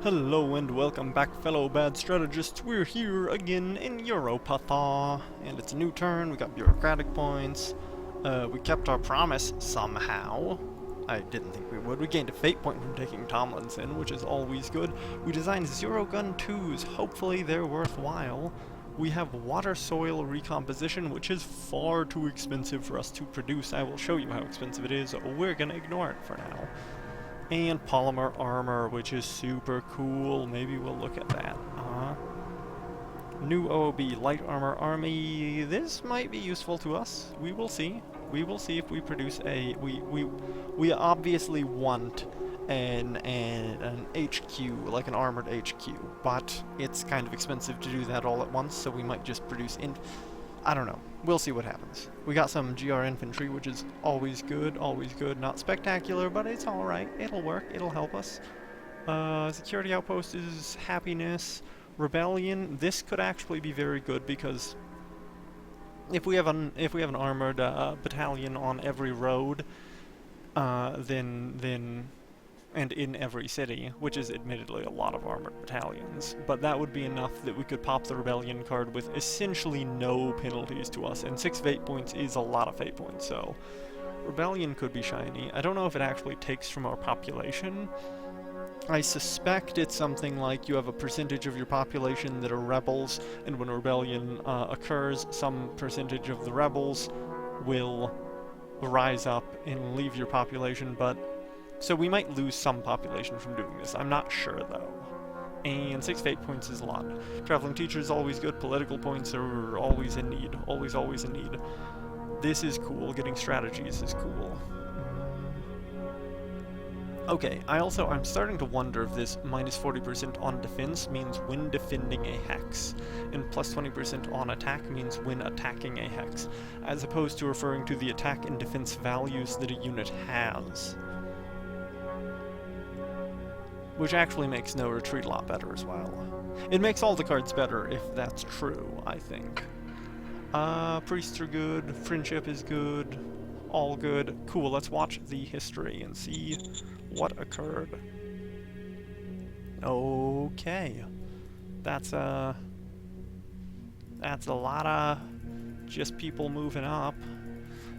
Hello and welcome back, fellow bad strategists. We're here again in Europathaw, and it's a new turn. We got bureaucratic points. We kept our promise somehow. I didn't think we would. We gained a fate point from taking Tomlinson, which is always good. We designed zero gun 2s. Hopefully they're worthwhile. We have water soil recomposition, which is far too expensive for us to produce. I will show you how expensive it is. We're gonna ignore it for now. And polymer armor, which is super cool. Maybe we'll look at that. New OOB, light armor army. This might be useful to us. We will see. We will see if we produce a... We obviously want an HQ, like an armored HQ, but it's kind of expensive to do that all at once, so we might just produce I don't know. We'll see what happens. We got some GR infantry, which is always good, not spectacular, but it's alright. It'll work, it'll help us. Security outpost is happiness. Rebellion, this could actually be very good because if we have an armored battalion on every road, then and in every city, which is admittedly a lot of armored battalions, but that would be enough that we could pop the Rebellion card with essentially no penalties to us, and 6 fate points is a lot of fate points, so Rebellion could be shiny. I don't know if it actually takes from our population. I suspect it's something like you have a percentage of your population that are rebels, and when a rebellion occurs, some percentage of the rebels will rise up and leave your population, but so we might lose some population from doing this. I'm not sure, though. And 6 fate points is a lot. Traveling teacher is always good. Political points are always in need. Always in need. This is cool. Getting strategies is cool. Okay, I'm starting to wonder if this minus 40% on defense means when defending a hex, and plus 20% on attack means when attacking a hex, as opposed to referring to the attack and defense values that a unit has. Which actually makes no retreat a lot better as well. It makes all the cards better if that's true, I think. Priests are good, friendship is good, all good. Cool, let's watch the history and see what occurred. Okay. That's a lot of just people moving up.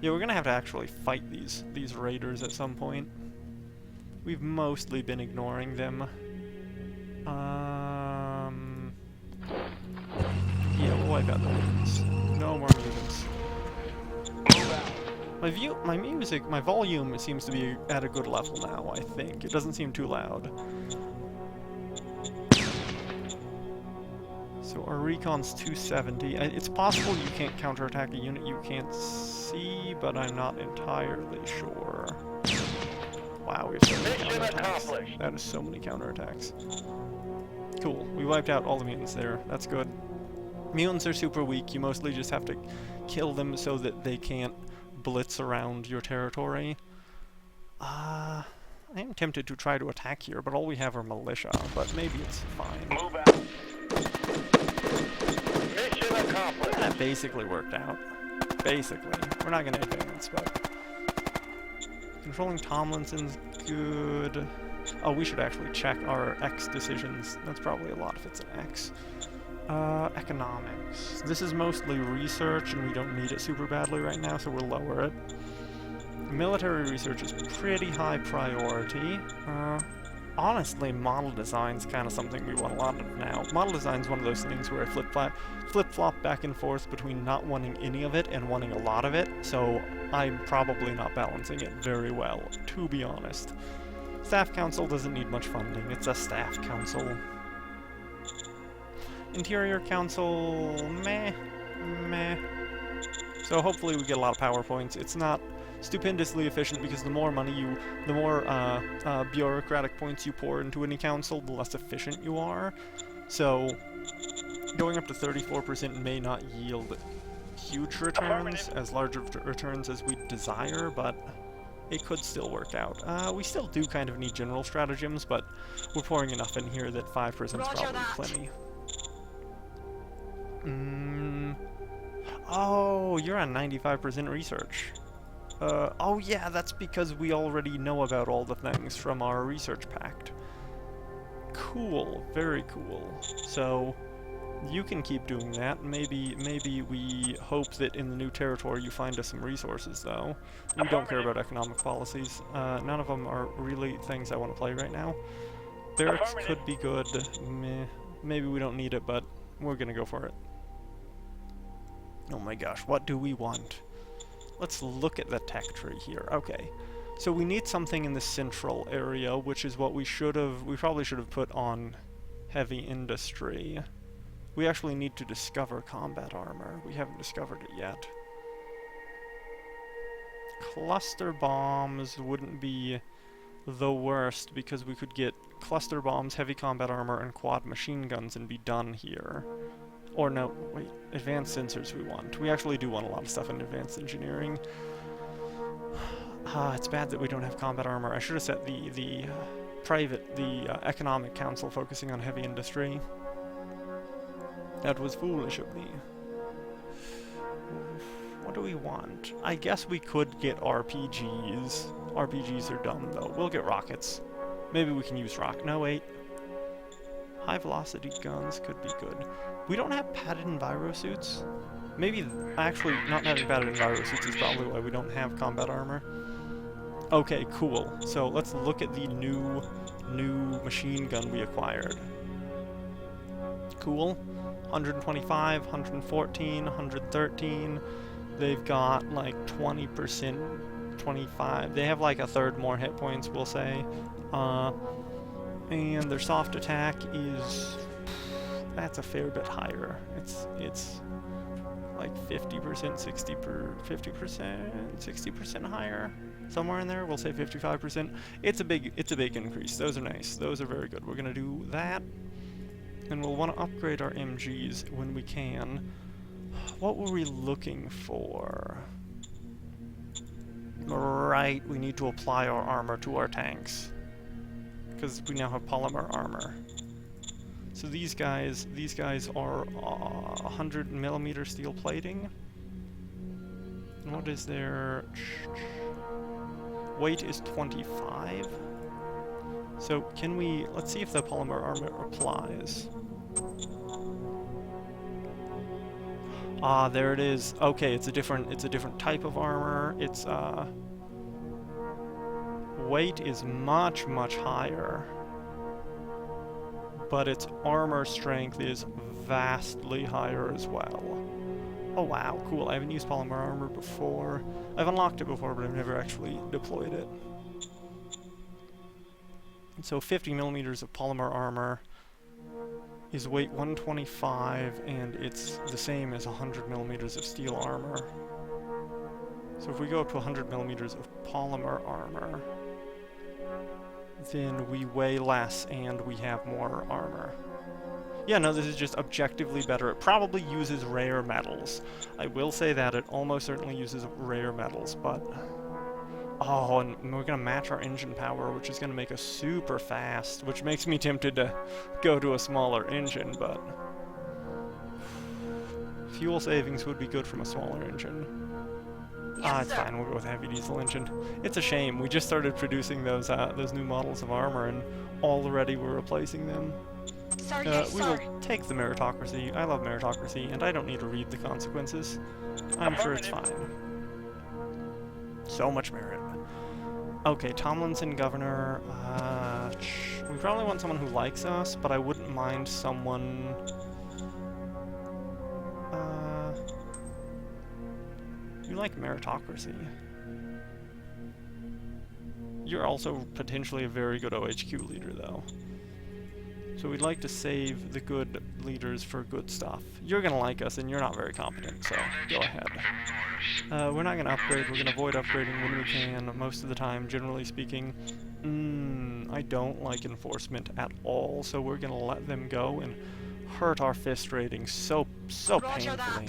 Yeah, we're gonna have to actually fight these raiders at some point. We've mostly been ignoring them. Yeah, we'll wipe out the mutants. No more mutants. My volume seems to be at a good level now, I think. It doesn't seem too loud. So our recon's 270. It's possible you can't counterattack a unit you can't see, but I'm not entirely sure. Wow, we have so many counterattacks. That is so many counterattacks. Cool. We wiped out all the mutants there. That's good. Mutants are super weak. You mostly just have to kill them so that they can't blitz around your territory. I am tempted to try to attack here, but all we have are militia. But maybe it's fine. Move out. Mission accomplished. Yeah, that basically worked out. Basically. We're not going to advance, but... Controlling Tomlinson's good. Oh, we should actually check our X decisions. That's probably a lot if it's an X. Economics. This is mostly research, and we don't need it super badly right now, so we'll lower it. Military research is pretty high priority. Honestly, model design's kind of something we want a lot of now. Model design's one of those things where I flip-flop back and forth between not wanting any of it and wanting a lot of it, so I'm probably not balancing it very well, to be honest. Staff Council doesn't need much funding. It's a Staff Council. Interior Council, meh. So hopefully we get a lot of power points. It's not stupendously efficient because the more bureaucratic points you pour into any council, the less efficient you are. So going up to 34% may not yield huge returns, as large returns as we desire, but it could still work out. We still do kind of need general stratagems, but we're pouring enough in here that 5% is probably plenty. Oh, you're on 95% research. Oh yeah, that's because we already know about all the things from our research pact. Cool, very cool. So you can keep doing that. Maybe we hope that in the new territory you find us some resources, though. We don't care about economic policies. None of them are really things I want to play right now. Barracks could be good. Meh. Maybe we don't need it, but we're gonna go for it. Oh my gosh, what do we want? Let's look at the tech tree here. Okay. So we need something in the central area, which is what we probably should have put on heavy industry. We actually need to discover combat armor. We haven't discovered it yet. Cluster bombs wouldn't be the worst because we could get cluster bombs, heavy combat armor, and quad machine guns and be done here. Or no, wait, advanced sensors we want. We actually do want a lot of stuff in advanced engineering. It's bad that we don't have combat armor. I should have set the economic council focusing on heavy industry. That was foolish of me. What do we want? I guess we could get RPGs. RPGs are dumb, though. We'll get rockets. Maybe we can use no, wait. High velocity guns could be good. We don't have padded enviro suits. Maybe, actually, not having padded enviro suits is probably why we don't have combat armor. Okay, cool. So let's look at the new machine gun we acquired. Cool. 125, 114, 113. They've got like 20%, 25. They have like a third more hit points, we'll say. And their soft attack is... that's a fair bit higher. It's like 50%, 60% higher. Somewhere in there, we'll say 55%. It's a big increase. Those are nice. Those are very good. We're gonna do that. And we'll want to upgrade our MGs when we can. What were we looking for? Right, we need to apply our armor to our tanks. Because we now have polymer armor. So these guys are 100mm steel plating. And what is their... weight is 25. So can we, let's see if the polymer armor applies. Ah, there it is. Okay, it's a different type of armor. Its weight is much higher, but its armor strength is vastly higher as well. Oh wow, cool. I haven't used polymer armor before. I've unlocked it before, but I've never actually deployed it. So 50mm of polymer armor is weight 125, and it's the same as 100mm of steel armor. So if we go up to 100mm of polymer armor, then we weigh less and we have more armor. Yeah, no, this is just objectively better. It probably uses rare metals. I will say that it almost certainly uses rare metals, but... oh, and we're gonna match our engine power, which is gonna make us super fast, which makes me tempted to go to a smaller engine, but... fuel savings would be good from a smaller engine. It's fine, we'll go with a heavy diesel engine. It's a shame, we just started producing those new models of armor, and already we're replacing them. We will take the meritocracy. I love meritocracy, and I don't need to read the consequences. I'm sure it's fine. So much merit. Okay, Tomlinson governor. We probably want someone who likes us, but I wouldn't mind someone... you like meritocracy. You're also potentially a very good OHQ leader, though. So we'd like to save the good leaders for good stuff. You're gonna like us, and you're not very competent, so go ahead. We're not gonna upgrade. We're gonna avoid upgrading when we can, most of the time, generally speaking. I don't like enforcement at all, so we're gonna let them go and hurt our fist rating so painfully.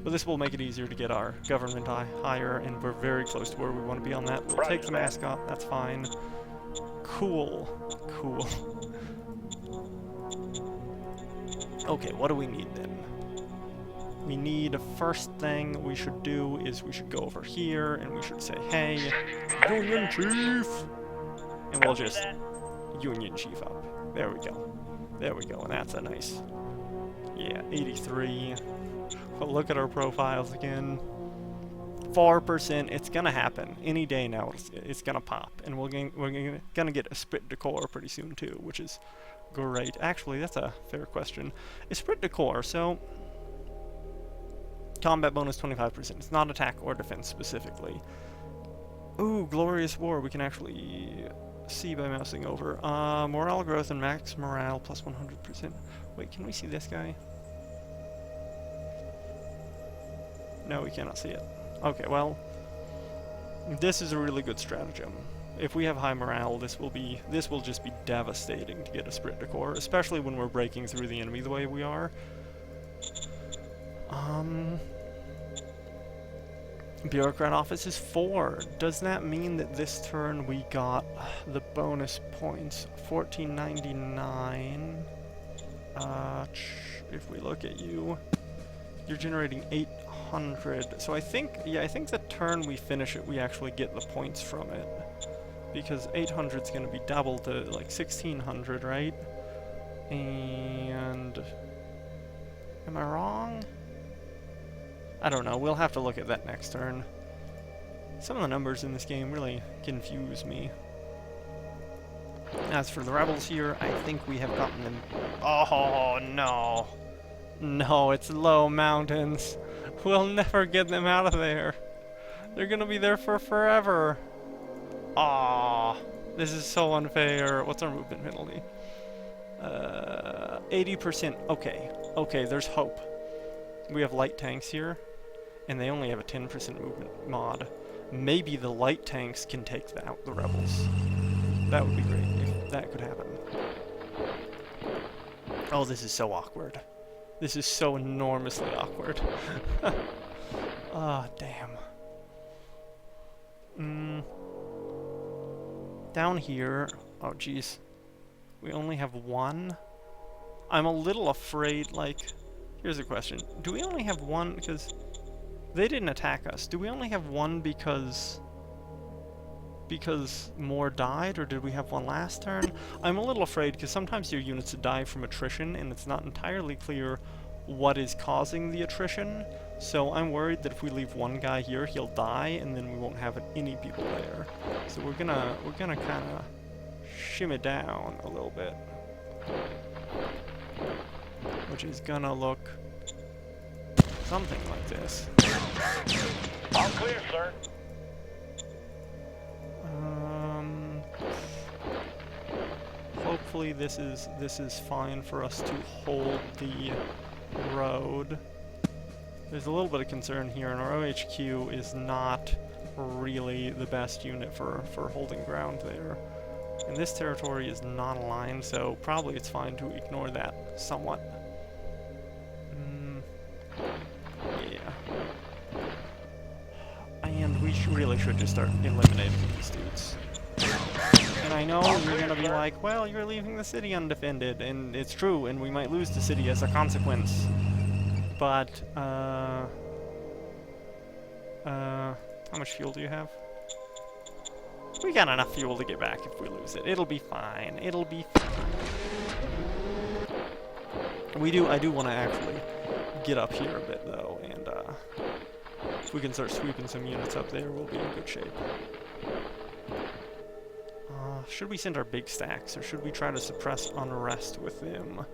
But this will make it easier to get our government higher, and we're very close to where we want to be on that. We'll take the mascot, that's fine. Cool. Cool. Okay, what do we need then? We need, first thing we should do is we should go over here and we should say, hey, Union Chief! And we'll just Union Chief up. There we go. There we go, and that's a nice, yeah, 83. But look at our profiles again. 4%, it's gonna happen. Any day now, it's gonna pop. And we're gonna get Esprit de Corps pretty soon too, which is great. Actually, that's a fair question. Esprit de Corps, so... combat bonus 25%. It's not attack or defense specifically. Ooh, Glorious War, we can actually see by mousing over. Morale growth and max morale plus 100%. Wait, can we see this guy? No, we cannot see it. Okay, well, this is a really good stratagem. If we have high morale, this will just be devastating to get Esprit de Corps, especially when we're breaking through the enemy the way we are. Bureaucrat office is 4. Does that mean that this turn we got the bonus points? 1499. If we look at you, you're generating 800. So I think, yeah, I think the turn we finish it, we actually get the points from it. Because 800 is going to be double to like 1600, right? And... am I wrong? I don't know, we'll have to look at that next turn. Some of the numbers in this game really confuse me. As for the rebels here, I think we have gotten them... oh, no. No, it's low mountains. We'll never get them out of there. They're gonna be there for forever. Ah, this is so unfair. What's our movement penalty? 80%. Okay. Okay, there's hope. We have light tanks here, and they only have a 10% movement mod. Maybe the light tanks can take out the rebels. That would be great if that could happen. Oh, this is so awkward. This is so enormously awkward. Ah, damn. Down here... oh, jeez. We only have 1? I'm a little afraid, like... here's a question. Do we only have 1 because... they didn't attack us. Do we only have 1 because more died, or did we have 1 last turn? I'm a little afraid because sometimes your units die from attrition, and it's not entirely clear what is causing the attrition. So I'm worried that if we leave 1 guy here, he'll die, and then we won't have any people there. So we're gonna kind of shimmy down a little bit, which is gonna look something like this. All clear, sir. Hopefully this is fine for us to hold the road. There's a little bit of concern here, and our OHQ is not really the best unit for holding ground there. And this territory is non-aligned, so probably it's fine to ignore that somewhat. Yeah. And we really should just start eliminating these dudes. And I know you're gonna be like, well, you're leaving the city undefended, and it's true, and we might lose the city as a consequence. But, how much fuel do you have? We got enough fuel to get back if we lose it. It'll be fine. It'll be fine. I do want to actually get up here a bit, though, and, if we can start sweeping some units up there, we'll be in good shape. Should we send our big stacks, or should we try to suppress unrest with them?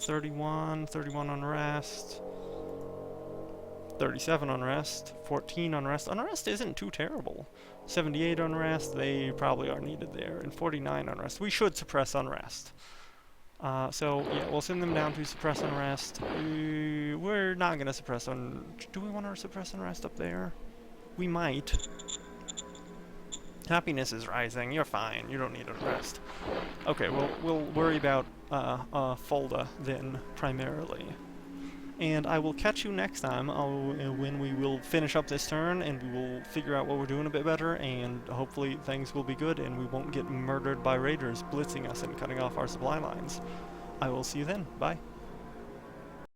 31 unrest, 37 unrest, 14 unrest. Unrest isn't too terrible. 78 unrest, they probably are needed there, and 49 unrest. We should suppress unrest. So, yeah, we'll send them down to suppress unrest. We're not going to suppress do we want to suppress unrest up there? We might. Happiness is rising. You're fine. You don't need unrest. Okay, well, we'll worry about Fulda then, primarily. And I will catch you next time when we will finish up this turn, and we will figure out what we're doing a bit better, and hopefully things will be good, and we won't get murdered by raiders blitzing us and cutting off our supply lines. I will see you then. Bye.